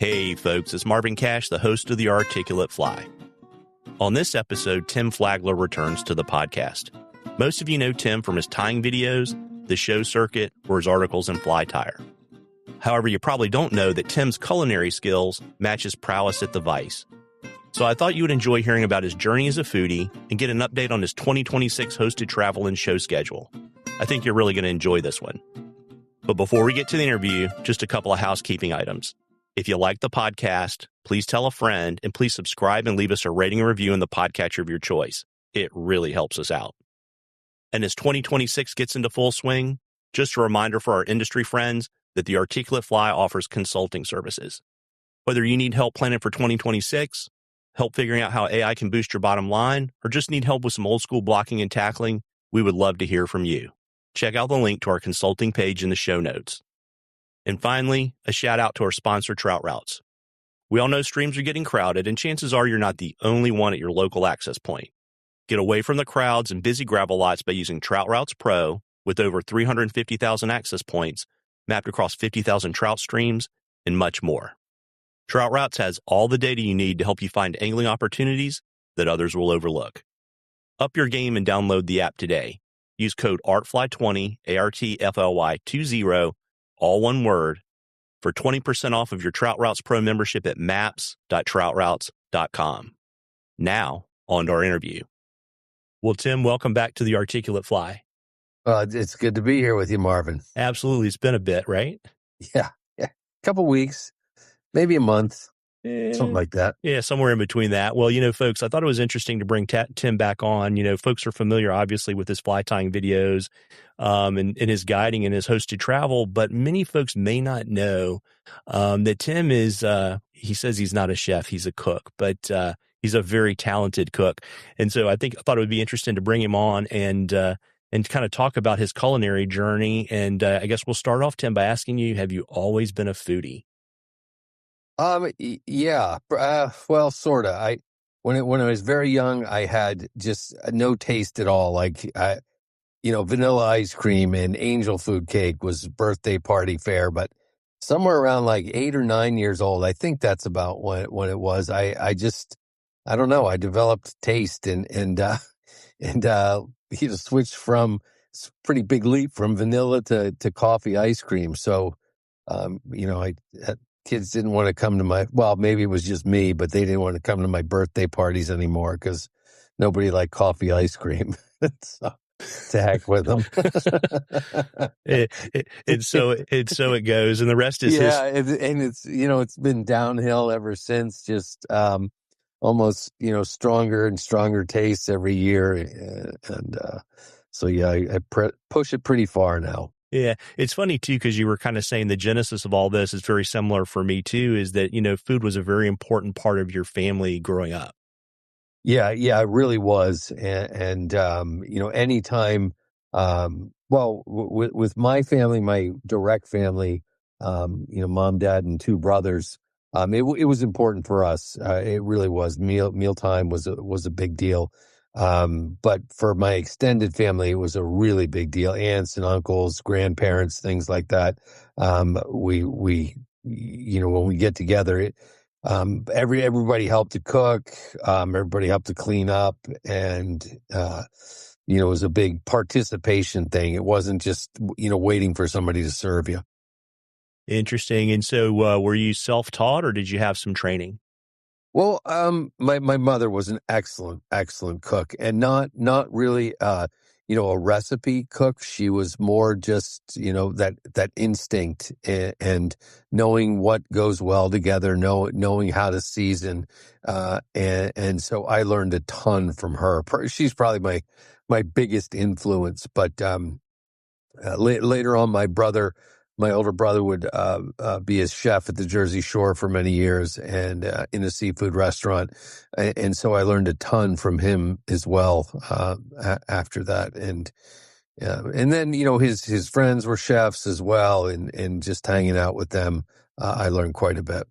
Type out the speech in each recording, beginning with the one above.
Hey folks, it's Marvin Cash, the host of The Articulate Fly. On this episode, Tim Flagler returns to the podcast. Most of you know Tim from his tying videos, the show circuit, or his articles in Fly Tire. However, you probably don't know that Tim's culinary skills match his prowess at the Vice. So I thought you would enjoy hearing about his journey as a foodie and get an update on his 2026 hosted travel and show schedule. I think you're really going to enjoy this one. But before we get to the interview, just a couple of housekeeping items. If you like the podcast, please tell a friend and please subscribe and leave us a rating and review in the podcatcher of your choice. It really helps us out. And as 2026 gets into full swing, just a reminder for our industry friends that the Articulate Fly offers consulting services. Whether you need help planning for 2026, help figuring out how AI can boost your bottom line, or just need help with some old school blocking and tackling, we would love to hear from you. Check out the link to our consulting page in the show notes. And finally, a shout out to our sponsor, Trout Routes. We all know streams are getting crowded, and chances are you're not the only one at your local access point. Get away from the crowds and busy gravel lots by using Trout Routes Pro with over 350,000 access points mapped across 50,000 trout streams and much more. Trout Routes has all the data you need to help you find angling opportunities that others will overlook. Up your game and download the app today. Use code ARTFLY20, ARTFLY20, all one word, for 20% off of your Trout Routes Pro membership at maps.troutroutes.com. Now, on to our interview. Well, Tim, welcome back to the Articulate Fly. It's good to be here with you, Marvin. Absolutely. It's been a bit, right? Yeah. Couple weeks, maybe a month, something like that. Yeah, somewhere in between that. Well, folks, I thought it was interesting to bring Tim back on. Folks are familiar, obviously, with his fly tying videos and his guiding and his hosted travel, but many folks may not know that Tim is, he says he's not a chef, he's a cook, but he's a very talented cook. And so I thought it would be interesting to bring him on and kind of talk about his culinary journey. And I guess we'll start off, Tim, by asking you, have you always been a foodie? Yeah, well, sorta. When I was very young, I had just no taste at all. Like, vanilla ice cream and angel food cake was birthday party fare. But somewhere around like 8 or 9 years old, I think that's about when it was. I don't know. I developed taste and switched from pretty big leap from vanilla to coffee ice cream. So, kids didn't want to come to maybe it was just me, but they didn't want to come to my birthday parties anymore because nobody liked coffee ice cream. So, to heck with them. So it goes, and the rest is and it's it's been downhill ever since. Just almost stronger and stronger tastes every year, I push it pretty far now. Yeah, it's funny, too, because you were kind of saying the genesis of all this is very similar for me, too, is that, food was a very important part of your family growing up. Yeah, it really was. And anytime, with my family, my direct family, mom, dad, and 2 brothers, it was important for us. It really was. Mealtime was a big deal. But for my extended family, it was a really big deal. Aunts and uncles, grandparents, things like that. We when we get together, everybody helped to cook. Everybody helped to clean up, and it was a big participation thing. It wasn't just waiting for somebody to serve you. Interesting. And so, were you self-taught, or did you have some training? Well, my mother was an excellent cook, and not really, a recipe cook. She was more just, that instinct and knowing what goes well together, knowing how to season. And so I learned a ton from her. She's probably my biggest influence, but, later on, my older brother would be a chef at the Jersey Shore for many years and in a seafood restaurant. And so I learned a ton from him as well after that. And then, his friends were chefs as well. And just hanging out with them, I learned quite a bit.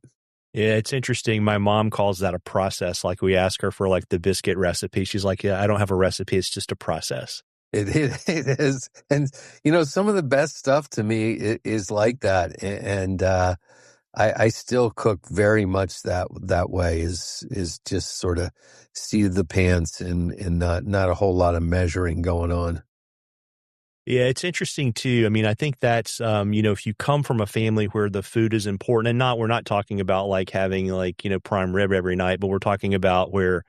Yeah, it's interesting. My mom calls that a process. Like we ask her for like the biscuit recipe. She's like, yeah, I don't have a recipe. It's just a process. It is. And, some of the best stuff to me is like that. And I still cook very much that way, is just sort of seat of the pants and not a whole lot of measuring going on. Yeah, it's interesting too. I mean, I think that's, if you come from a family where the food is important and we're not talking about like having like, prime rib every night, but we're talking about where,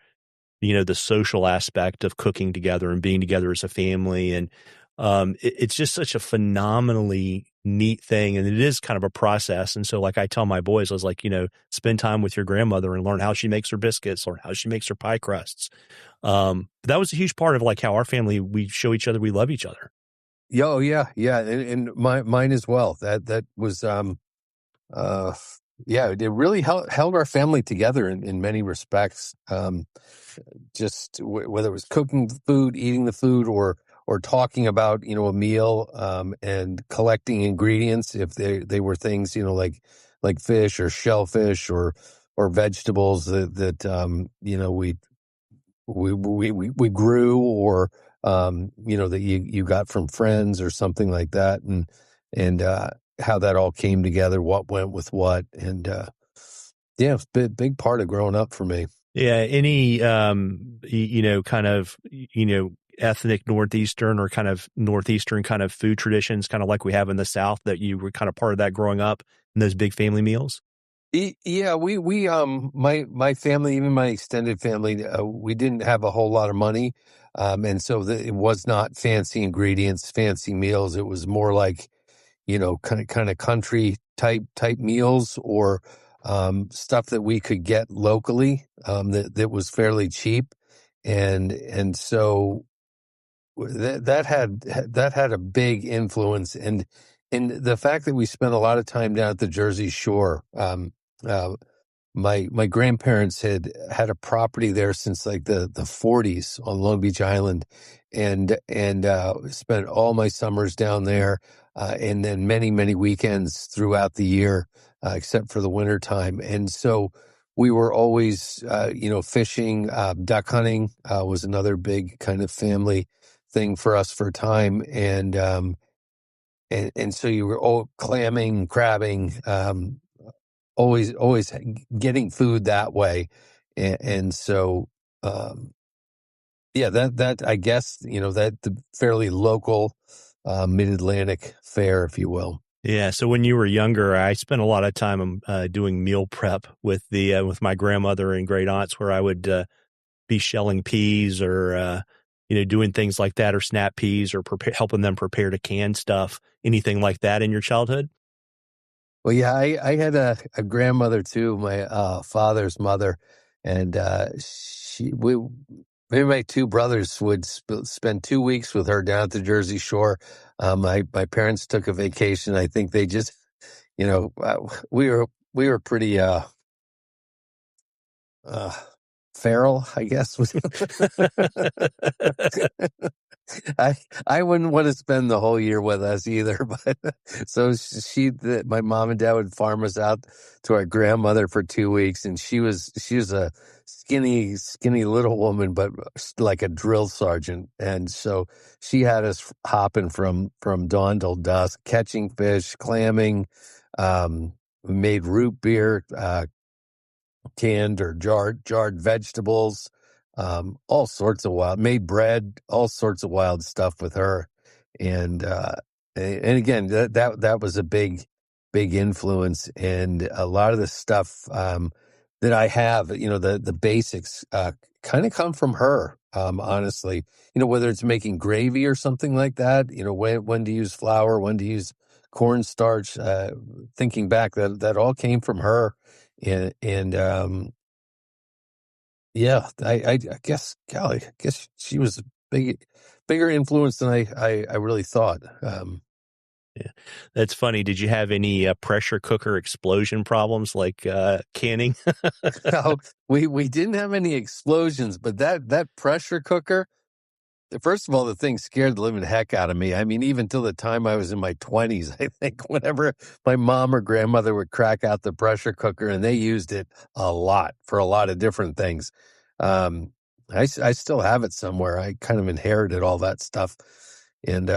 the social aspect of cooking together and being together as a family. And it's just such a phenomenally neat thing. And it is kind of a process. And so, like I tell my boys, I was like, spend time with your grandmother and learn how she makes her biscuits, learn how she makes her pie crusts. That was a huge part of like how our family, we show each other we love each other. Yeah, oh yeah, and mine as well. That was uh yeah, it really held our family together in many respects. Just whether it was cooking the food, eating the food, or talking about a meal, and collecting ingredients if they were things like fish or shellfish or vegetables that we grew, or that you got from friends or something like that, and how that all came together, what went with what, and yeah, it's a big part of growing up for me. Yeah. Any, kind of, ethnic Northeastern or kind of Northeastern kind of food traditions, kind of like we have in the South, that you were kind of part of that growing up in those big family meals? Yeah, my family, even my extended family, we didn't have a whole lot of money, and so it was not fancy ingredients, fancy meals. It was more like kind of country type meals, or stuff that we could get locally, that was fairly cheap, and so that had a big influence, and the fact that we spent a lot of time down at the Jersey Shore. Uh, my grandparents had a property there since like the 40s on Long Beach Island, and spent all my summers down there, and then many weekends throughout the year, except for the winter time. And so we were always fishing. Duck hunting was another big kind of family thing for us for a time, and so you were all clamming, crabbing, always getting food that way, and so yeah, that I guess that the fairly local, mid-Atlantic fare, if you will. Yeah. So when you were younger, I spent a lot of time doing meal prep with my grandmother and great aunts, where I would be shelling peas or doing things like that, or snap peas, or helping them prepare to can stuff. Anything like that in your childhood? Well, yeah, I had a grandmother too, my father's mother, and me and my two brothers would spend 2 weeks with her down at the Jersey Shore. My parents took a vacation. I think they just, we were pretty uh, feral, I guess. I I wouldn't want to spend the whole year with us either, but so my mom and dad would farm us out to our grandmother for 2 weeks, and she was a skinny little woman, but like a drill sergeant, and so she had us hopping from dawn till dusk, catching fish, clamming, we made root beer, canned or jarred vegetables, all sorts of made bread, all sorts of wild stuff with her, and and again that was a big influence, and a lot of the stuff that I have, the basics, kind of come from her. Honestly, whether it's making gravy or something like that, when to use flour, when to use cornstarch. Thinking back, that all came from her, and yeah, I guess, golly, I guess she was a bigger influence than I really thought. Yeah, that's funny. Did you have any pressure cooker explosion problems like canning? No, we didn't have any explosions, but that pressure cooker. First of all, the thing scared the living heck out of me. I mean, even till the time I was in my 20s, I think, whenever my mom or grandmother would crack out the pressure cooker, and they used it a lot for a lot of different things. Um, I still have it somewhere. I kind of inherited all that stuff. And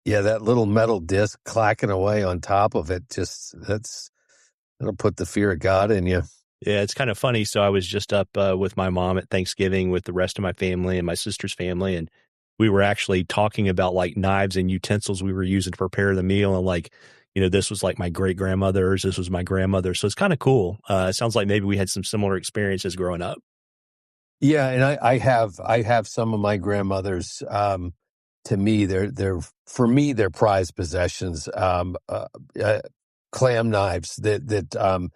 Yeah, that little metal disc clacking away on top of it, that'll put the fear of God in you. Yeah, it's kind of funny. So I was just up with my mom at Thanksgiving with the rest of my family and my sister's family, and we were actually talking about like knives and utensils we were using to prepare the meal. And like, this was like my great grandmother's, this was my grandmother's. So it's kind of cool. It sounds like maybe we had some similar experiences growing up. Yeah, and I have some of my grandmother's. To me, they're prized possessions. Clam knives that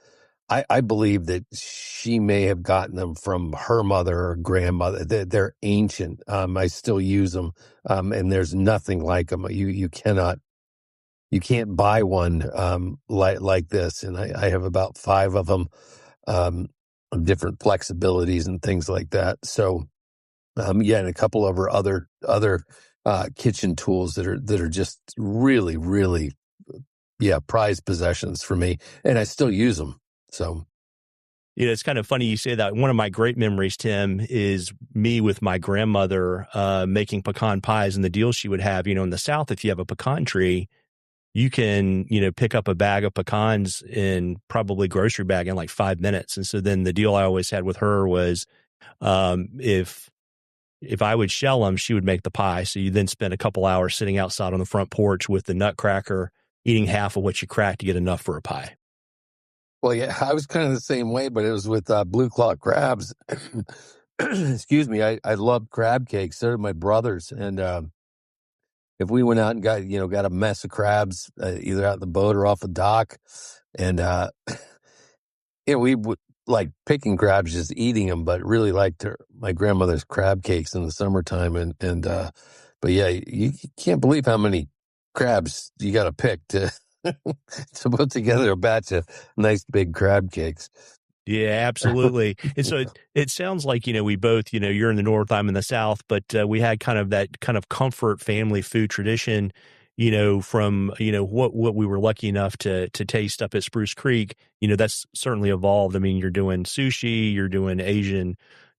I believe that she may have gotten them from her mother or grandmother. They're ancient. I still use them, and there's nothing like them. You can't buy one like this. And I have about 5 of them, of different flexibilities and things like that. So yeah, and a couple of her other kitchen tools that are just really, really, yeah, prized possessions for me, and I still use them. So. It's kind of funny you say that. One of my great memories, Tim, is me with my grandmother making pecan pies, and the deal she would have, in the South, if you have a pecan tree, you can, pick up a bag of pecans in probably grocery bag in like 5 minutes. And so then the deal I always had with her was if I would shell them, she would make the pie. So you then spend a couple hours sitting outside on the front porch with the nutcracker, eating half of what you cracked to get enough for a pie. Well, yeah, I was kind of the same way, but it was with blue claw crabs. Excuse me. I loved crab cakes. So did my brothers. And if we went out and got a mess of crabs, either out in the boat or off the dock, and we would like picking crabs, just eating them, but really liked my grandmother's crab cakes in the summertime. But yeah, you can't believe how many crabs you got to pick to to put together a batch of nice big crab cakes. Yeah, absolutely. And so it sounds like, we both, you're in the North, I'm in the South, but we had kind of that kind of comfort family food tradition, from, what we were lucky enough to taste up at Spruce Creek. That's certainly evolved. I mean, you're doing sushi, you're doing Asian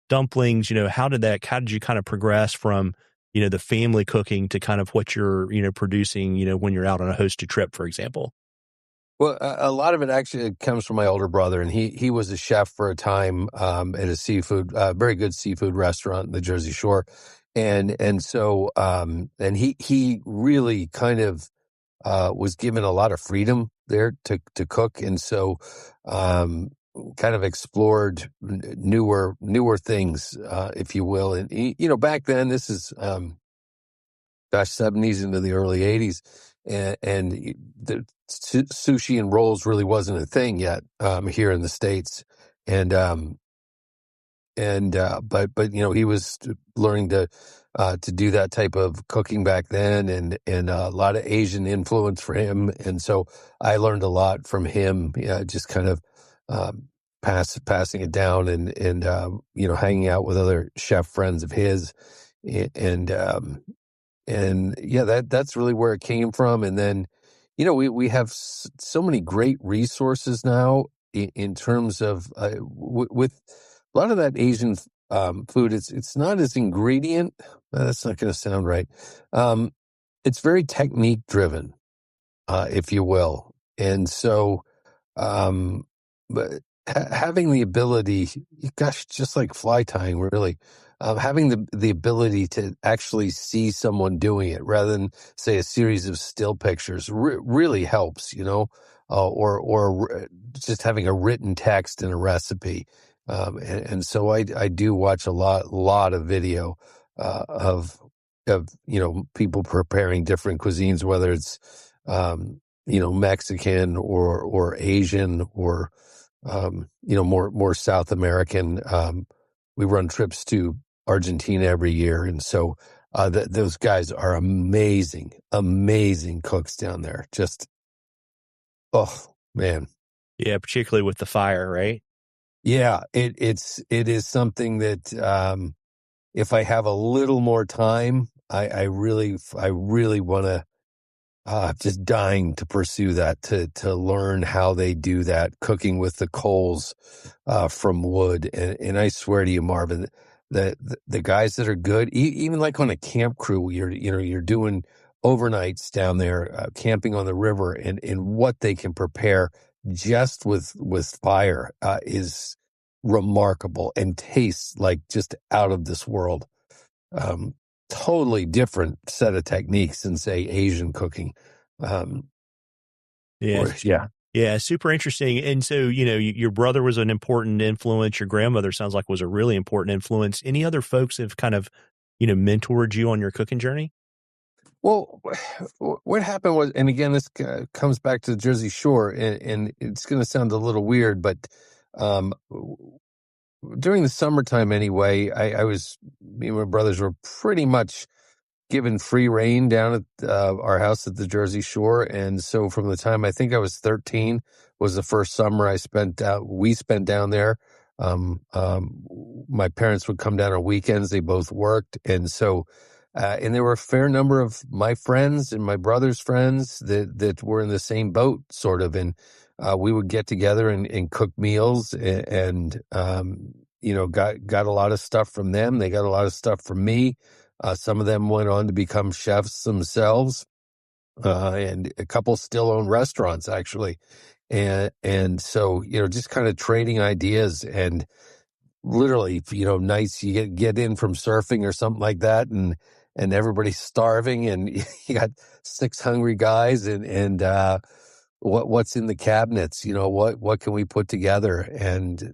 dumplings. How did you kind of progress from, the family cooking to kind of what you're, producing, when you're out on a hosted trip, for example? Well, a lot of it actually comes from my older brother, and he was a chef for a time at a very good seafood restaurant in the Jersey Shore, and so and he really kind of was given a lot of freedom there to cook, and so kind of explored newer things, if you will, and back then this is 70s into the early 80s, and the sushi and rolls really wasn't a thing yet here in the States, and but he was learning to do that type of cooking back then, and a lot of Asian influence for him, and so I learned a lot from him, just kind of passing it down, and hanging out with other chef friends of his, and yeah, that's really where it came from. And then, we have so many great resources now in terms of with a lot of that Asian food. It's not as ingredient. That's not going to sound right. It's very technique driven, if you will, and so but having the ability, gosh, just like fly tying, really, having the ability to actually see someone doing it rather than say a series of still pictures really helps, or just having a written text and a recipe. And so I do watch a lot of video of people preparing different cuisines, whether it's Mexican or Asian or more South American. We run trips to Argentina every year, and so those guys are amazing cooks down there. Just, oh man, Yeah, particularly with the fire, right? yeah. It is something that if I have a little more time, I really want to. Just dying to pursue that, to learn how they do that, cooking with the coals from wood. And I swear to you, Marvin, the guys that are good, even like on a camp crew, you're doing overnights down there, camping on the river, and what they can prepare just with fire is remarkable and tastes like just out of this world. Um, Totally different set of techniques than, say, Asian cooking. Um, Yeah. yeah. Yeah, super interesting. And so, your brother was an important influence. Your grandmother sounds like was a really important influence. Any other folks have kind of, mentored you on your cooking journey? Well, what happened was, and again, this comes back to the Jersey Shore, and it's going to sound a little weird, but um, during the summertime anyway, me and my brothers were pretty much given free reign down at our house at the Jersey Shore. And so from the time I think I was 13 was the first summer we spent down there. My parents would come down on weekends. They both worked. And so, and there were a fair number of my friends and my brother's friends that were in the same boat sort of. And we would get together and cook meals and got a lot of stuff from them. They got a lot of stuff from me. Some of them went on to become chefs themselves, and a couple still own restaurants actually. And so, just kind of trading ideas, and literally, nights you get in from surfing or something like that, and everybody's starving, and you got six hungry guys, and what's in the cabinets, what can we put together? And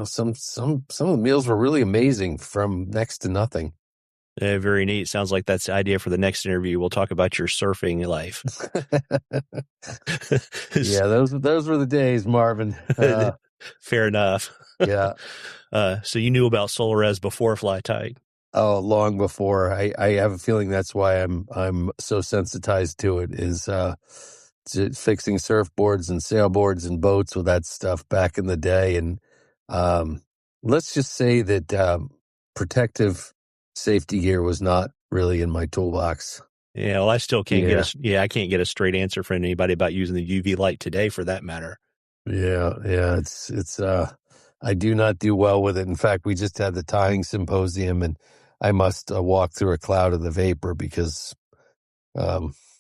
some of the meals were really amazing from next to nothing. Very neat. Sounds like that's the idea for the next interview. We'll talk about your surfing life. Yeah, those were the days, Marvin. Fair enough. Yeah. So you knew about Solares before Fly Tight. Oh, long before. I have a feeling that's why I'm so sensitized to it, is fixing surfboards and sailboards and boats with that stuff back in the day. And let's just say that protective safety gear was not really in my toolbox. Yeah, well, I still can't I can't get a straight answer from anybody about using the UV light today, for that matter. Yeah, it's I do not do well with it. In fact, we just had the tying symposium, and I must walk through a cloud of the vapor because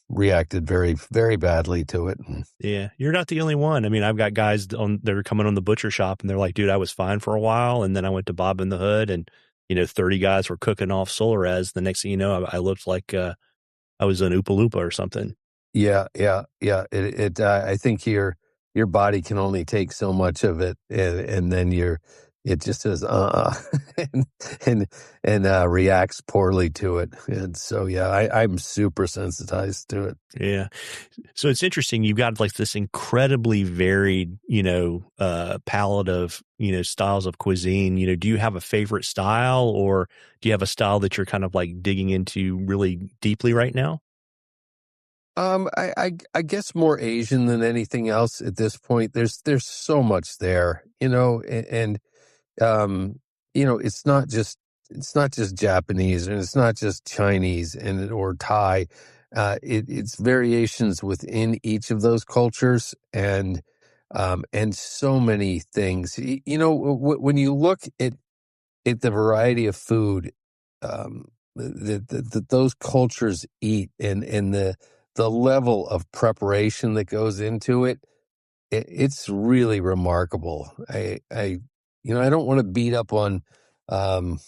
reacted very, very badly to it. Yeah, you're not the only one. I mean, I've got guys they're coming on the butcher shop, and they're like, dude, I was fine for a while, and then I went to Bob in the Hood, and 30 guys were cooking off Solares. The next thing you know, I looked like I was an Oompa Loompa or something. Yeah. I think your body can only take so much of it, and then it just says and reacts poorly to it. And so, yeah, I'm super sensitized to it. Yeah. So it's interesting. You've got like this incredibly varied, palette of, styles of cuisine. Do you have a favorite style, or do you have a style that you're kind of like digging into really deeply right now? I guess more Asian than anything else at this point. There's so much there, and um, it's not just Japanese, and it's not just Chinese or Thai. It's variations within each of those cultures, and so many things. When you look at the variety of food that those cultures eat, and the level of preparation that goes into it, it's really remarkable. I don't want to beat up on um,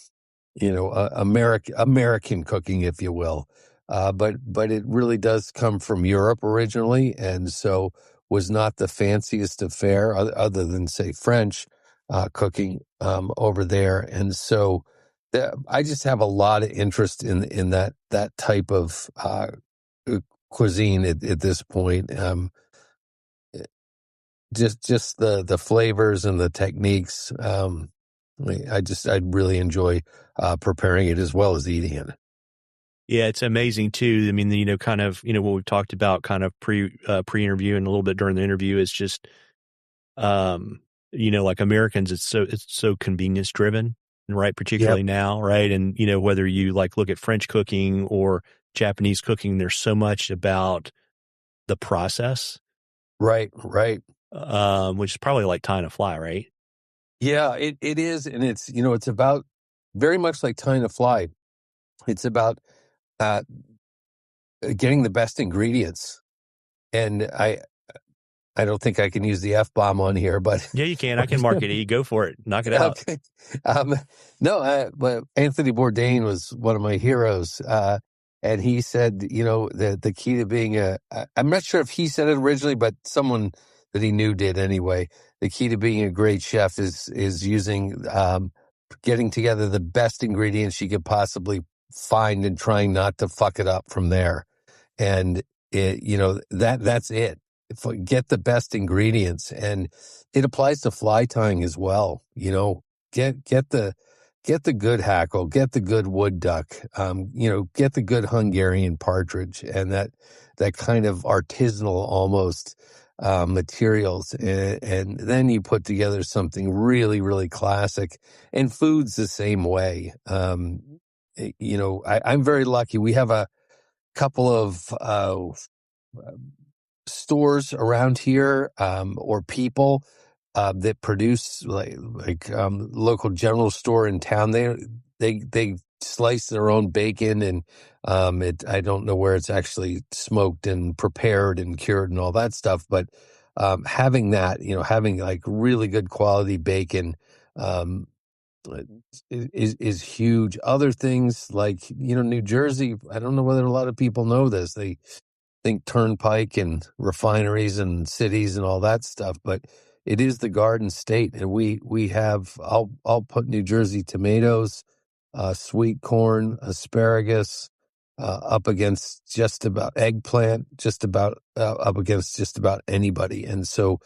American cooking, if you will. But it really does come from Europe originally, and so was not the fanciest of fare, other than, say, French cooking over there. And so I just have a lot of interest in that type of cuisine at this point. Just the flavors and the techniques. I really enjoy preparing it as well as eating it. Yeah, it's amazing too. I mean, kind of, what we've talked about kind of pre-interview and a little bit during the interview is just, like Americans, it's so convenience driven, right? Particularly Yep. now, right? And, whether you like look at French cooking or Japanese cooking, there's so much about the process, Right. which is probably like tying a fly, right? Yeah, it is. And it's about very much like tying a fly. It's about getting the best ingredients. And I don't think I can use the F-bomb on here, but Yeah, you can. I can mark it E. Go for it. Knock it out. okay. No, but Anthony Bourdain was one of my heroes. And he said, the key to being I'm not sure if he said it originally, but someone that he knew did anyway. The key to being a great chef is using, getting together the best ingredients you could possibly find and trying not to fuck it up from there. And that's it. Get the best ingredients, and it applies to fly tying as well. Get the good hackle, get the good wood duck, get the good Hungarian partridge, and that kind of artisanal almost materials, and then you put together something really, really classic. And food's the same way. I'm very lucky. We have a couple of stores around here, or people that produce like local general store in town. They slice their own bacon, and I don't know where it's actually smoked and prepared and cured and all that stuff, but having that, having like really good quality bacon is huge. Other things like, New Jersey, I don't know whether a lot of people know this. They think turnpike and refineries and cities and all that stuff, but it is the Garden State, and we have. I'll put New Jersey tomatoes, sweet corn, asparagus, up against just about eggplant, just about up against just about anybody, and so.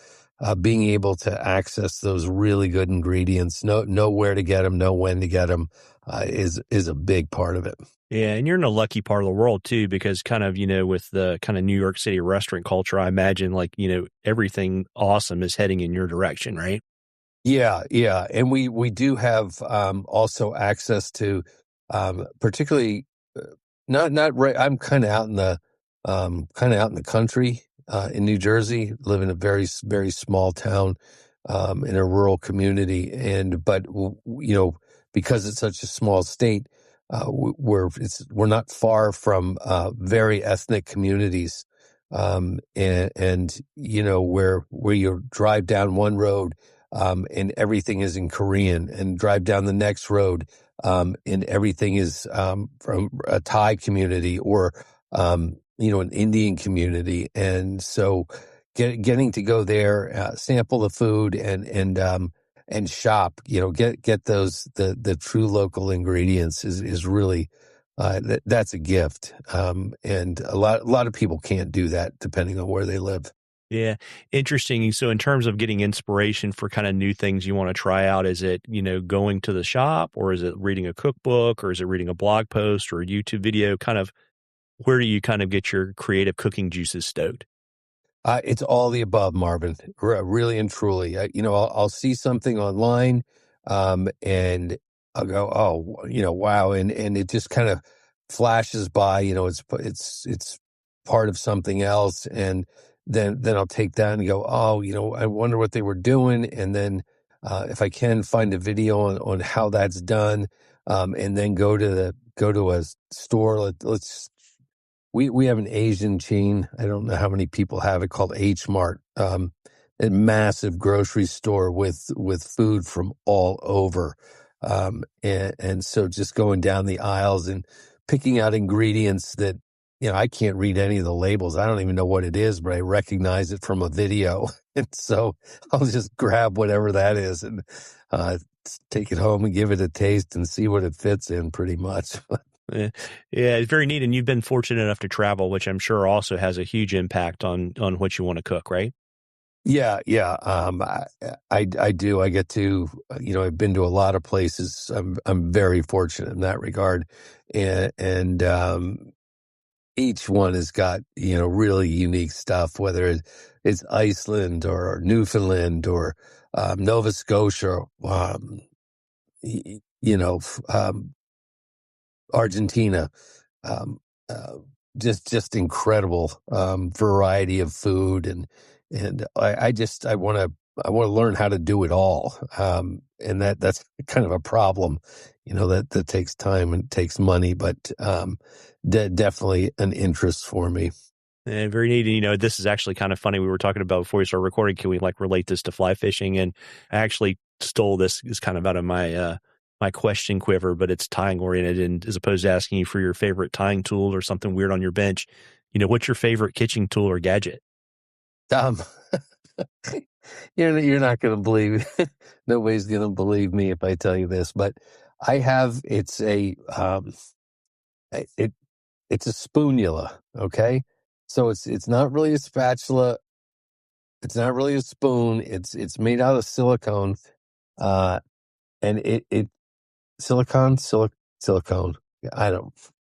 Being able to access those really good ingredients, know where to get them, know when to get them, is a big part of it. Yeah, and you're in a lucky part of the world too, because kind of, with the kind of New York City restaurant culture, I imagine like, everything awesome is heading in your direction, right? Yeah. And we do have also access to particularly not right. I'm kind of out in the country in New Jersey, live in a very, very small town in a rural community, but because it's such a small state, we're not far from very ethnic communities, and where you drive down one road, and everything is in Korean, and drive down the next road, and everything is from a Thai community or an Indian community, and so getting to go there, sample the food, and shop, get those the true local ingredients is really that's a gift, and a lot of people can't do that depending on where they live. Yeah. Interesting. So in terms of getting inspiration for kind of new things you want to try out, is it, going to the shop, or is it reading a cookbook, or is it reading a blog post or a YouTube video? Kind of where do you kind of get your creative cooking juices stoked? It's all the above, Marvin. Really and truly. I'll see something online, and I'll go, oh, wow, and it just kind of flashes by. It's part of something else, and then I'll take that and go, oh, I wonder what they were doing, and then if I can find a video on how that's done, and then go to a store. We have an Asian chain. I don't know how many people have it, called H Mart. A massive grocery store with food from all over. And so just going down the aisles and picking out ingredients that, I can't read any of the labels. I don't even know what it is, but I recognize it from a video. And so I'll just grab whatever that is and take it home and give it a taste and see what it fits in, pretty much. Yeah, it's very neat. And you've been fortunate enough to travel, which I'm sure also has a huge impact on what you want to cook, right? Yeah. I do. I get to, I've been to a lot of places. I'm very fortunate in that regard. And each one has got, really unique stuff, whether it's Iceland or Newfoundland or Nova Scotia, Argentina, um, uh, just incredible variety of food, and I want to learn how to do it all, and that's kind of a problem, that takes time and takes money, but definitely an interest for me. And very neat. And, this is actually kind of funny. We were talking about before we started recording. Can we relate this to fly fishing? And I actually stole this is kind of out of my my question quiver, but it's tying oriented. And as opposed to asking you for your favorite tying tool or something weird on your bench, what's your favorite kitchen tool or gadget? Um, you're not going to believe. Nobody's going to believe me if I tell you this, but I have. It's a it's a spoonula. Okay, so it's not really a spatula. It's not really a spoon. It's made out of silicone, uh, and it silicone. I don't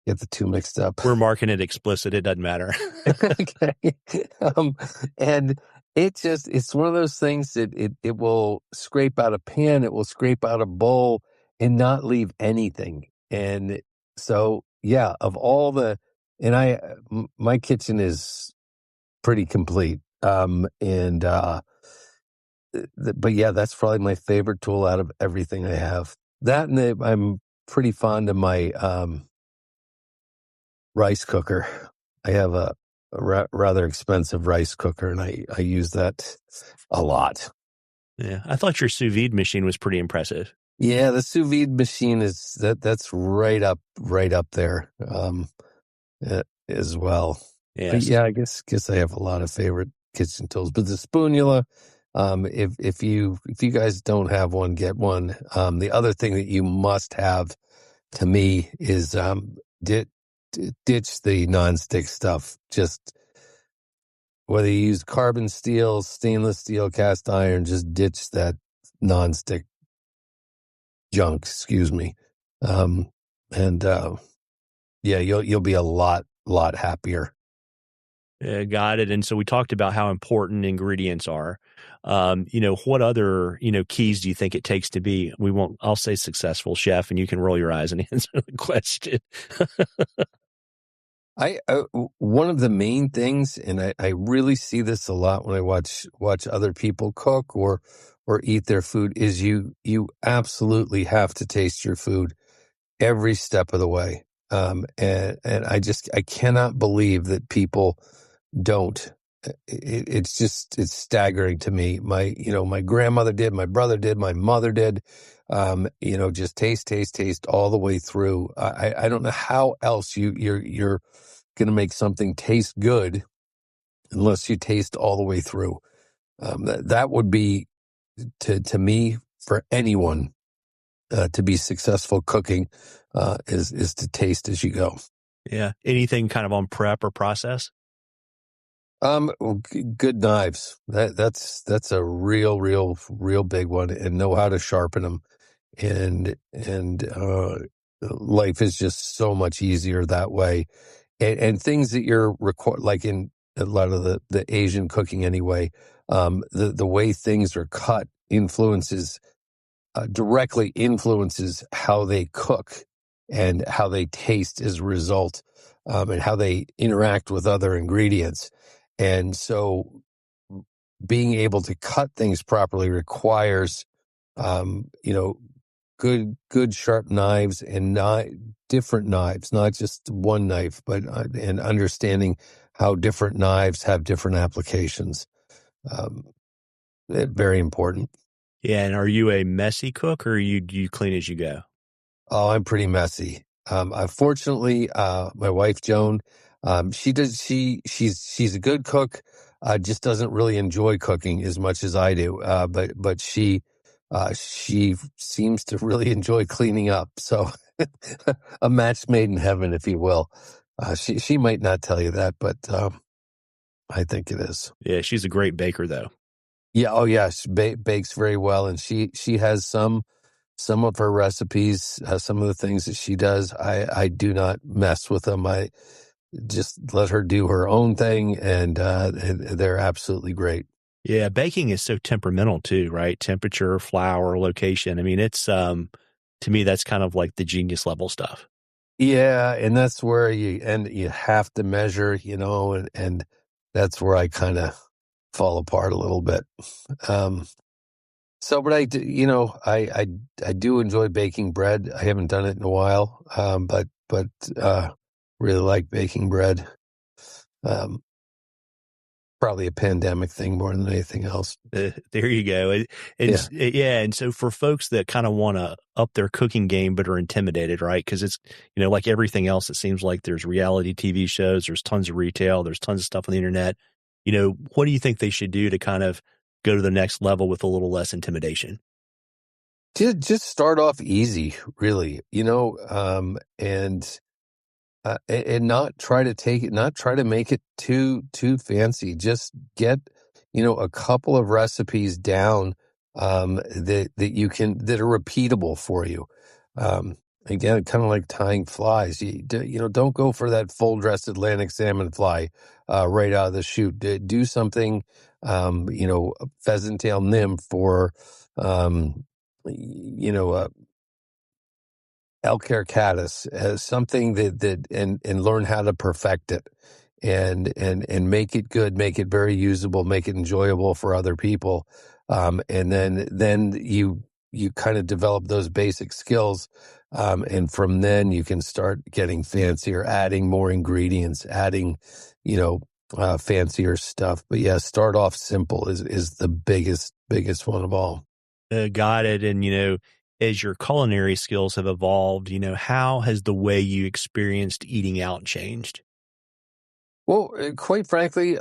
get the two mixed up. We're marking it explicit. It doesn't matter. Okay. And it's one of those things that it will scrape out a pan, it will scrape out a bowl and not leave anything. And so, yeah, of all my kitchen is pretty complete. But yeah, that's probably my favorite tool out of everything I have. That and I'm pretty fond of my, rice cooker. I have a rather expensive rice cooker, and I use that a lot. Yeah, I thought your sous vide machine was pretty impressive. Yeah, the sous vide machine that's right up there as well. Yes. But yeah, I guess I have a lot of favorite kitchen tools. But the spoonula, if you guys don't have one, get one. The other thing that you must have, to me, is ditch the nonstick stuff. Just whether you use carbon steel, stainless steel, cast iron, just ditch that nonstick junk. Excuse me. And yeah, you'll be a lot happier. Got it. And so we talked about how important ingredients are. What other, keys do you think it takes to be, I'll say successful chef, and you can roll your eyes and answer the question. One of the main things, and I really see this a lot when I watch other people cook or eat their food, is you absolutely have to taste your food every step of the way. And I cannot believe that people don't. It's staggering to me. My grandmother did, my brother did, my mother did. Just taste all the way through. I don't know how else you're going to make something taste good unless you taste all the way through. That would be to me, for anyone to be successful cooking, is to taste as you go. Yeah. Anything kind of on prep or process? Good knives. That's a real big one, and know how to sharpen them. And life is just so much easier that way. And things that you're like in a lot of the Asian cooking anyway, the way things are cut directly influences how they cook and how they taste as a result, and how they interact with other ingredients. And so being able to cut things properly requires, good sharp knives, and not different knives, not just one knife, but and understanding how different knives have different applications. Very important. Yeah. And are you a messy cook, or do you clean as you go? Oh, I'm pretty messy. Fortunately, my wife Joan, she's a good cook. Just doesn't really enjoy cooking as much as I do. But she seems to really enjoy cleaning up. So a match made in heaven, if you will. She might not tell you that, but I think it is. Yeah. She's a great baker, though. Yeah. Oh, yeah. She bakes very well, and she has some of her recipes, some of the things that she does. I do not mess with them. I just let her do her own thing, and they're absolutely great. Yeah, baking is so temperamental too, right? Temperature, flour, location. I mean, it's to me that's kind of like the genius level stuff. Yeah, and that's where you have to measure, and that's where I kind of fall apart a little bit. So, but I do enjoy baking bread. I haven't done it in a while, but really like baking bread. Um, Probably a pandemic thing more than anything else. There you go. Yeah. Yeah. And so for folks that kind of want to up their cooking game but are intimidated, right? Because it's, like everything else, it seems like there's reality TV shows, there's tons of retail, there's tons of stuff on the internet. What do you think they should do to kind of go to the next level with a little less intimidation? Just start off easy, really, and not try to make it too fancy. Just get, a couple of recipes down, that are repeatable for you. Um, Again, kind of like tying flies. Don't go for that full dressed Atlantic salmon fly, right out of the chute. Do something, a pheasant tail nymph or, elk hair caddis as something and learn how to perfect it and make it good, make it very usable, make it enjoyable for other people. And then you kind of develop those basic skills. And from then you can start getting fancier, adding more ingredients, adding, fancier stuff. But yeah, start off simple is the biggest one of all. Got it. And, as your culinary skills have evolved, how has the way you experienced eating out changed? Well, quite frankly,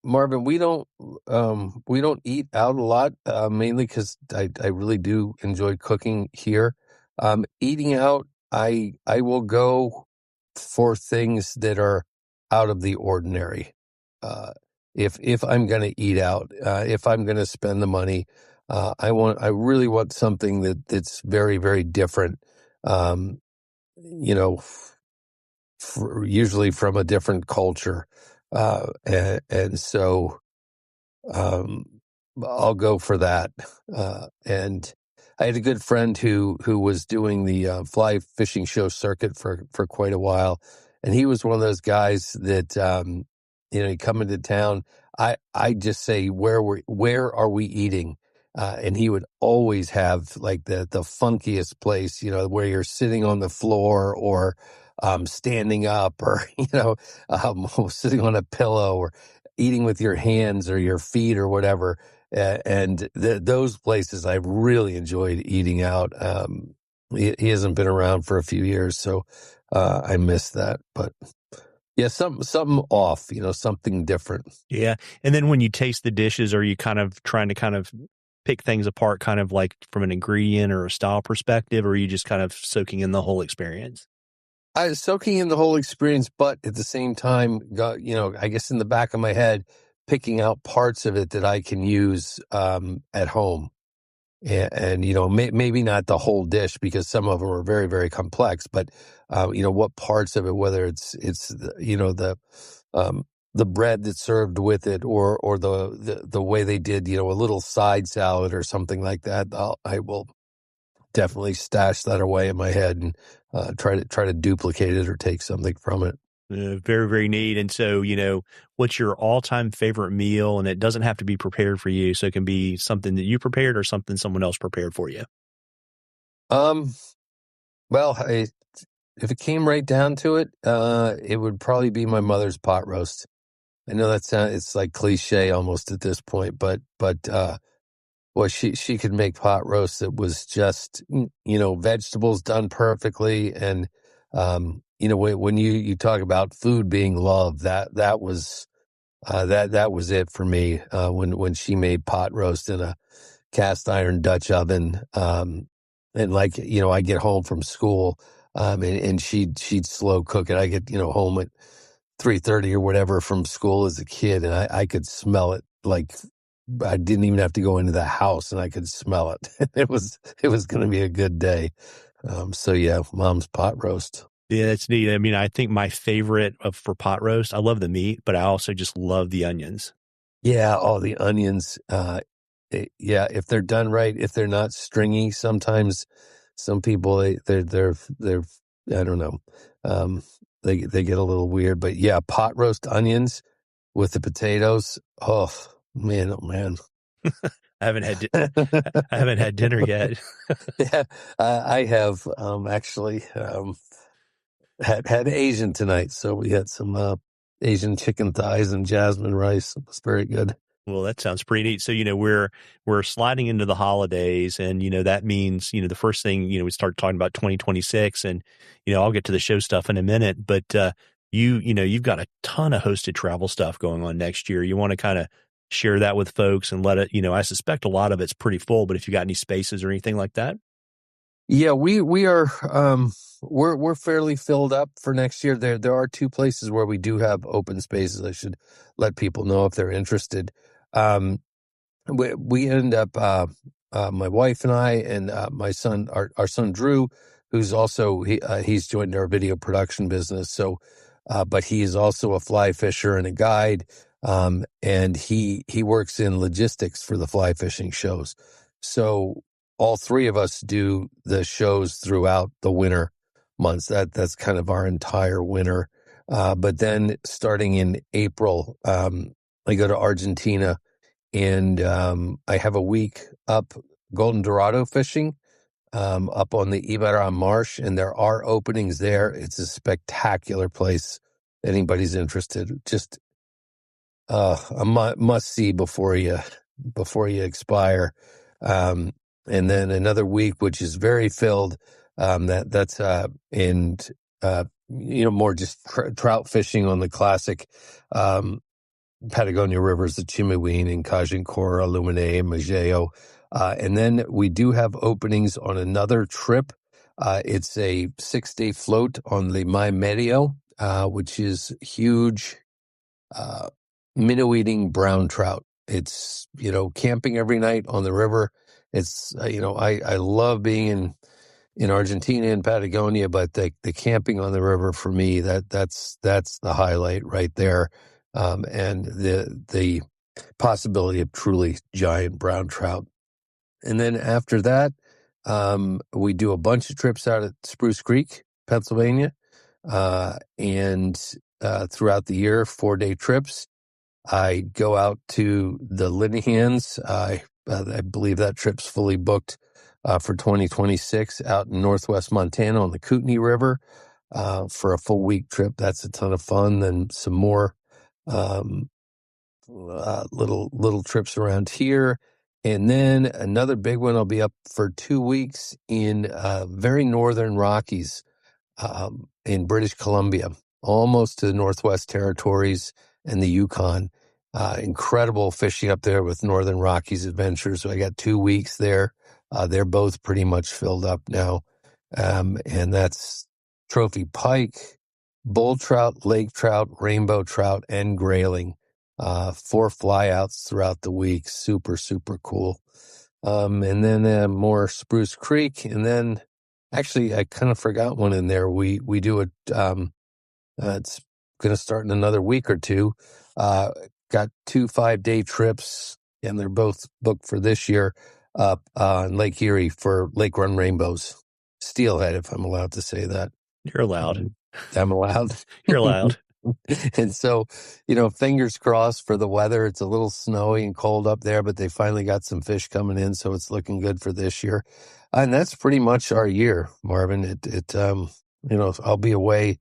Marvin, we don't eat out a lot, mainly because I really do enjoy cooking here. Eating out, I will go for things that are out of the ordinary. Uh, if I'm going to eat out, if I'm going to spend the money, I really want something that's very, very different. Um, you know, usually from a different culture. And so, um, I'll go for that. And I had a good friend who was doing the fly fishing show circuit for quite a while. And he was one of those guys that, he come into town. I just say, where are we eating? And he would always have like the funkiest place, where you're sitting on the floor or, standing up or, sitting on a pillow or eating with your hands or your feet or whatever. And those places I've really enjoyed eating out. He hasn't been around for a few years, so I miss that. But yeah, something off, something different. Yeah. And then when you taste the dishes, are you kind of trying to kind of pick things apart, kind of like from an ingredient or a style perspective, or are you just kind of soaking in the whole experience? I was soaking in the whole experience, but at the same time, I guess in the back of my head, picking out parts of it that I can use at home. And maybe not the whole dish because some of them are very, very complex, but, what parts of it, whether it's the bread that's served with it or the way they did, a little side salad or something like that, I will definitely stash that away in my head and try to duplicate it or take something from it. Very, very neat. And so, what's your all-time favorite meal? And it doesn't have to be prepared for you. So it can be something that you prepared or something someone else prepared for you. Um, well, if it came right down to it, it would probably be my mother's pot roast. I know it's like cliche almost at this point, but well, she could make pot roast that was just, vegetables done perfectly. And, when you talk about food being love, that was, that was it for me, when she made pot roast in a cast iron Dutch oven. And like, I get home from school, and she'd slow cook it. I get, home at 3:30 or whatever from school as a kid, and I could smell it. Like I didn't even have to go into the house, and I could smell it. It was going to be a good day. So yeah, mom's pot roast. Yeah, that's neat. I mean, I think my favorite for pot roast, I love the meat, but I also just love the onions. Yeah, all the onions. Yeah, if they're done right, if they're not stringy, sometimes some people they're I don't know, um, they get a little weird. But yeah, pot roast onions with the potatoes. Oh man, oh man. I haven't had I haven't had dinner yet. Yeah, I have actually had Asian tonight, so we had some Asian chicken thighs and jasmine rice. It was very good. Well, that sounds pretty neat. So, we're sliding into the holidays, and that means, the first thing, we start talking about 2026, and I'll get to the show stuff in a minute, but you've got a ton of hosted travel stuff going on next year. You want to kind of share that with folks and let it, I suspect a lot of it's pretty full, but if you got any spaces or anything like that. Yeah, we are we're fairly filled up for next year. There are two places where we do have open spaces. I should let people know if they're interested. Um, we end up my wife and I and my son, our son Drew, who's also he's joined our video production business. So, but he is also a fly fisher and a guide, and he works in logistics for the fly fishing shows. So all three of us do the shows throughout the winter months. That's kind of our entire winter. But then starting in April, I go to Argentina. And I have a week up golden Dorado fishing up on the Ibarra Marsh, and there are openings there. It's a spectacular place. Anybody's interested, just a must see before you expire. And then another week, which is very filled. That's more just trout fishing on the classic. Patagonia rivers, the Chimehuín and Cajancora, Limay, Majeo. And then we do have openings on another trip. It's a 6-day float on Limay River, which is huge, minnow-eating brown trout. It's, camping every night on the river. It's, I love being in Argentina and Patagonia, but the camping on the river for me, that's the highlight right there. And the possibility of truly giant brown trout. And then after that, we do a bunch of trips out at Spruce Creek, Pennsylvania, and throughout the year, 4-day trips. I go out to the Linehans. I believe that trip's fully booked for 2026 out in northwest Montana on the Kootenai River for a full week trip. That's a ton of fun. Then some more little trips around here. And then another big one, I'll be up for 2 weeks in very northern Rockies in British Columbia, almost to the Northwest Territories and the Yukon. Incredible fishing up there with Northern Rockies Adventures. So I got 2 weeks there. They're both pretty much filled up now. And that's trophy pike, bull trout, lake trout, rainbow trout, and grayling. 4 flyouts throughout the week. Super, super cool. And then more Spruce Creek. And then actually, I kind of forgot one in there. We do it. It's going to start in another week or two. Got 2 5-day trips, and they're both booked for this year up on Lake Erie for Lake Run Rainbows. Steelhead, if I'm allowed to say that. You're allowed. I'm allowed. You're allowed. And so, fingers crossed for the weather. It's a little snowy and cold up there, but they finally got some fish coming in, so it's looking good for this year. And that's pretty much our year, Marvin. I'll be away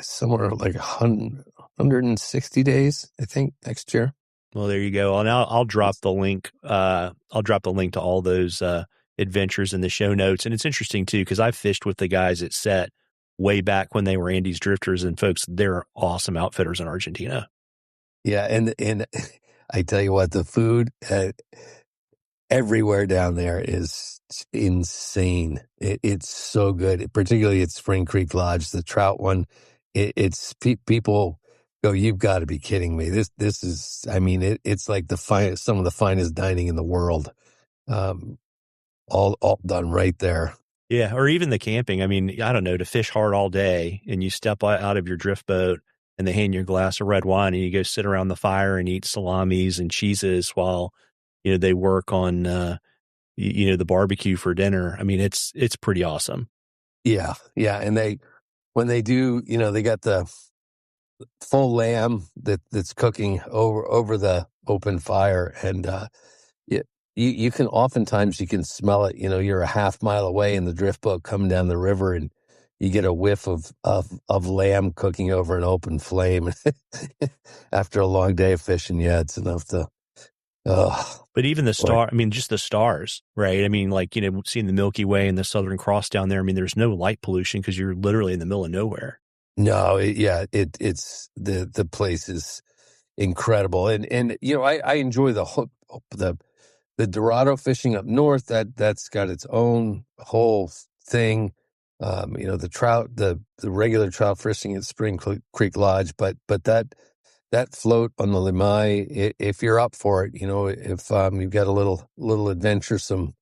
somewhere like 160 days, I think, next year. Well, there you go. And I'll drop the link. I'll drop the link to all those adventures in the show notes. And it's interesting too, because I've fished with the guys at Set way back when they were Andy's Drifters, and folks, they're awesome outfitters in Argentina. Yeah, and I tell you what, the food everywhere down there is insane. It's so good, particularly at Spring Creek Lodge, the trout one. It's people go, you've got to be kidding me. This is, I mean, it's like some of the finest dining in the world, all done right there. Yeah, or even the camping. I mean, I don't know, to fish hard all day and you step out of your drift boat and they hand you a glass of red wine and you go sit around the fire and eat salamis and cheeses while, they work on, the barbecue for dinner. I mean, it's pretty awesome. Yeah. Yeah. And when they do, they got the full lamb that's cooking over the open fire. And, you can oftentimes you can smell it. You're a half mile away in the drift boat coming down the river, and you get a whiff of lamb cooking over an open flame. After a long day of fishing, yeah, it's enough to. Oh, But even the boy. star, I mean, just the stars, right? I mean, like, seeing the Milky Way and the Southern Cross down there. I mean, there's no light pollution because you're literally in the middle of nowhere. No, it's the place is incredible, and I enjoy the Dorado fishing up north. That's got its own whole thing. The trout, the regular trout fishing at Creek Lodge, but that float on the Limay, if you're up for it, if you've got a little adventuresome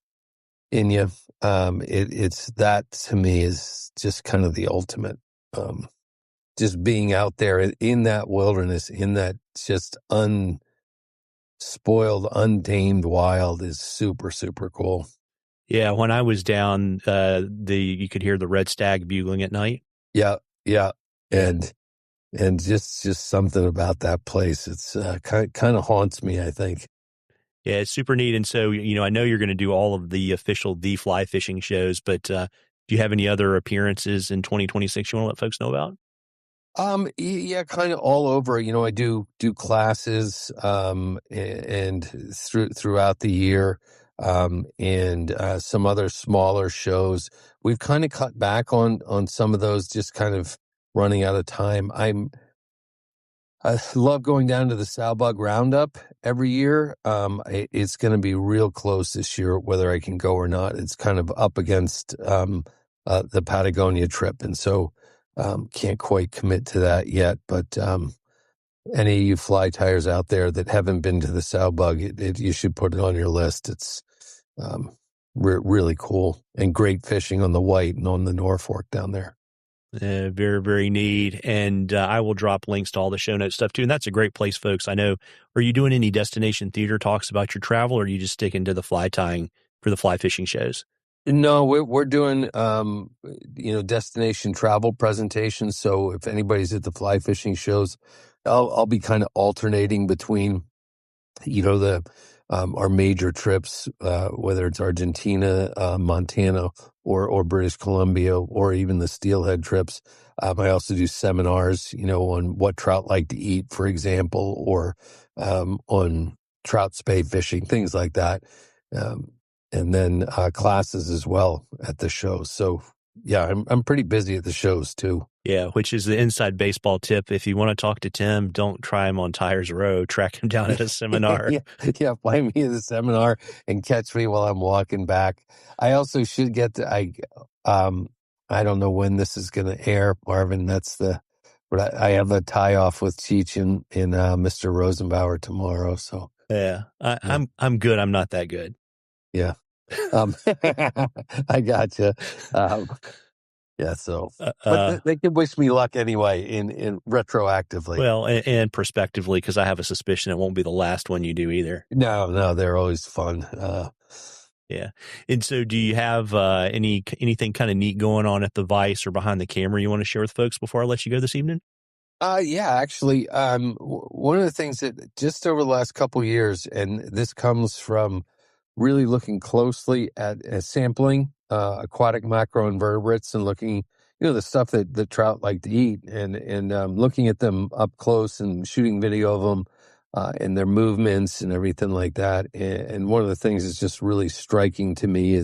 in you, it's that to me is just kind of the ultimate. Just being out there in that wilderness, in that just unspoiled, untamed wild is super, super cool. Yeah, when I was down, you could hear the red stag bugling at night. Yeah, yeah, Yeah. and just something about that place. It's kind of haunts me, I think. Yeah, it's super neat. And so, I know you're going to do all of the official The Fly fishing shows, but do you have any other appearances in 2026 you want to let folks know about? Yeah, kind of all over. I do classes, and throughout the year, and some other smaller shows. We've kind of cut back on some of those, just kind of running out of time. I love going down to the Salbug Roundup every year. It's going to be real close this year, whether I can go or not. It's kind of up against the Patagonia trip, and so can't quite commit to that yet. But any of you fly tires out there that haven't been to the Salbug, you should put it on your list. It's really cool and great fishing on the White and on the Norfolk down there. Very, very neat. And I will drop links to all the show notes stuff too. And that's a great place, folks. I know. Are you doing any destination theater talks about your travel, or are you just sticking to the fly tying for the fly fishing shows? No, we're doing destination travel presentations. So if anybody's at the fly fishing shows, I'll be kind of alternating between the our major trips, whether it's Argentina, Montana, or British Columbia, or even the steelhead trips. I also do seminars, on what trout like to eat, for example, or on trout spay fishing, things like that. And then classes as well at the shows. So yeah, I'm pretty busy at the shows too. Yeah, which is the inside baseball tip. If you want to talk to Tim, don't try him on Tires Row. Track him down at a seminar. Yeah, find me at the seminar and catch me while I'm walking back. I also should get to, I don't know when this is going to air, Marvin. But I have a tie off with Cheech and Mr. Rosenbauer tomorrow. So Yeah, yeah, I'm good. I'm not that good. yeah. I gotcha. Yeah, so, but they can wish me luck anyway in retroactively. Well, and prospectively, because I have a suspicion it won't be the last one you do either. No, they're always fun. Yeah. And so do you have anything kind of neat going on at the Vice or behind the camera you want to share with folks before I let you go this evening? Yeah, actually, one of the things that just over the last couple of years, and this comes from really looking closely at sampling aquatic macroinvertebrates and looking, the stuff that the trout like to eat, and looking at them up close and shooting video of them and their movements and everything like that. And one of the things that's just really striking to me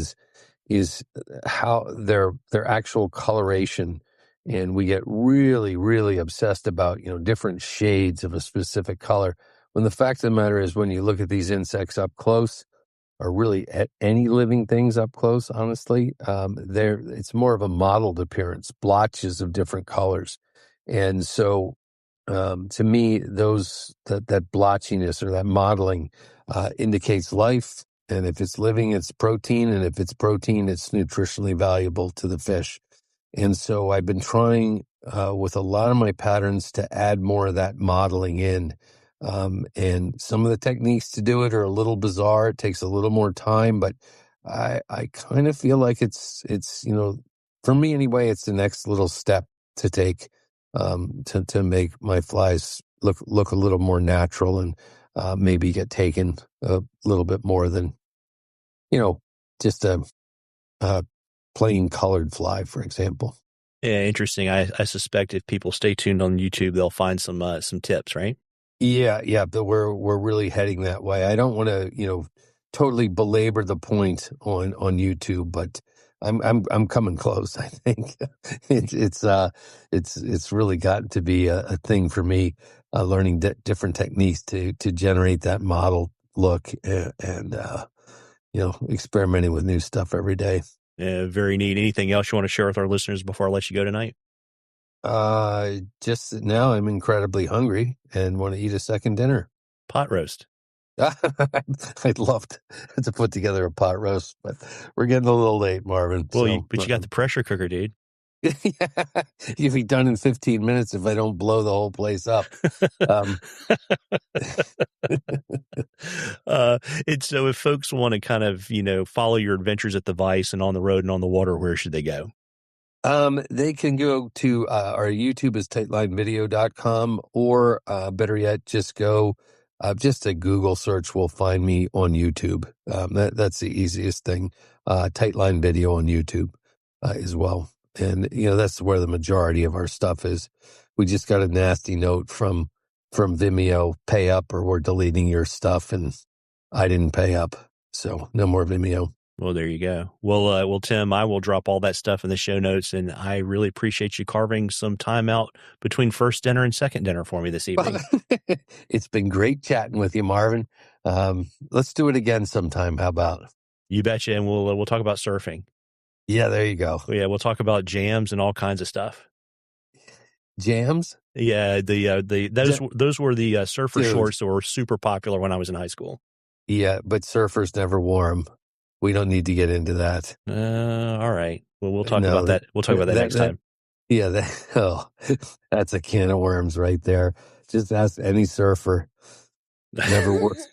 is how their actual coloration. And we get really, really obsessed about, different shades of a specific color. When the fact of the matter is, when you look at these insects up close, or really at any living things up close, honestly, it's more of a mottled appearance, blotches of different colors. And so, to me, that blotchiness or that mottling indicates life. And if it's living, it's protein. And if it's protein, it's nutritionally valuable to the fish. And so I've been trying with a lot of my patterns to add more of that modeling in. And some of the techniques to do it are a little bizarre. It takes a little more time, but I kind of feel like it's, for me anyway, it's the next little step to take to make my flies look a little more natural and maybe get taken a little bit more than just a plain colored fly, for example. Yeah, interesting. I suspect if people stay tuned on YouTube, they'll find some tips, right? Yeah, but we're really heading that way. I don't want to, totally belabor the point on YouTube, but I'm coming close. I think it's really gotten to be a thing for me, learning different techniques to generate that model look and experimenting with new stuff every day. Very neat. Anything else you want to share with our listeners before I let you go tonight? Just now I'm incredibly hungry and want to eat a second dinner. Pot roast. I'd love to put together a pot roast, but we're getting a little late, Marvin. Well, you got the pressure cooker, dude. Yeah, you'll be done in 15 minutes if I don't blow the whole place up. And so if folks want to kind of, follow your adventures at the Vice and on the road and on the water, where should they go? They can go to our YouTube is tightlinevideo.com, or better yet, just go just a Google search will find me on YouTube. That's the easiest thing. Tightline Video on YouTube as well. And that's where the majority of our stuff is. We just got a nasty note from Vimeo, pay up or we're deleting your stuff, and I didn't pay up, so no more Vimeo. Well, there you go. Well, Tim, I will drop all that stuff in the show notes, and I really appreciate you carving some time out between first dinner and second dinner for me this evening. It's been great chatting with you, Marvin. Let's do it again sometime. How about? You betcha, and we'll talk about surfing. Yeah, there you go. Yeah, we'll talk about jams and all kinds of stuff. Jams? Yeah, those were the surfer shorts that were super popular when I was in high school. Yeah, but surfers never wore them. We don't need to get into that. All right. Well, we'll talk about that. We'll talk about that next time. Yeah, that's a can of worms right there. Just ask any surfer. Never works.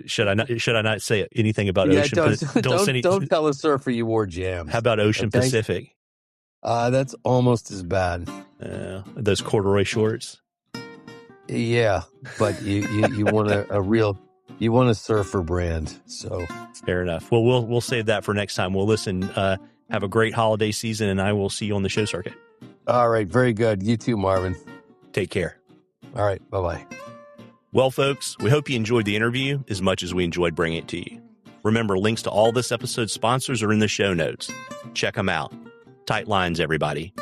Should I not say anything about ocean? Don't tell a surfer you wore jams. How about Ocean Pacific? That's almost as bad. Those corduroy shorts. Yeah, but you want you want a surfer brand. So fair enough. Well, we'll save that for next time. We'll listen. Have a great holiday season, and I will see you on the show circuit. All right, very good. You too, Marvin. Take care. All right, bye-bye. Well, folks, we hope you enjoyed the interview as much as we enjoyed bringing it to you. Remember, links to all this episode's sponsors are in the show notes. Check them out. Tight lines, everybody.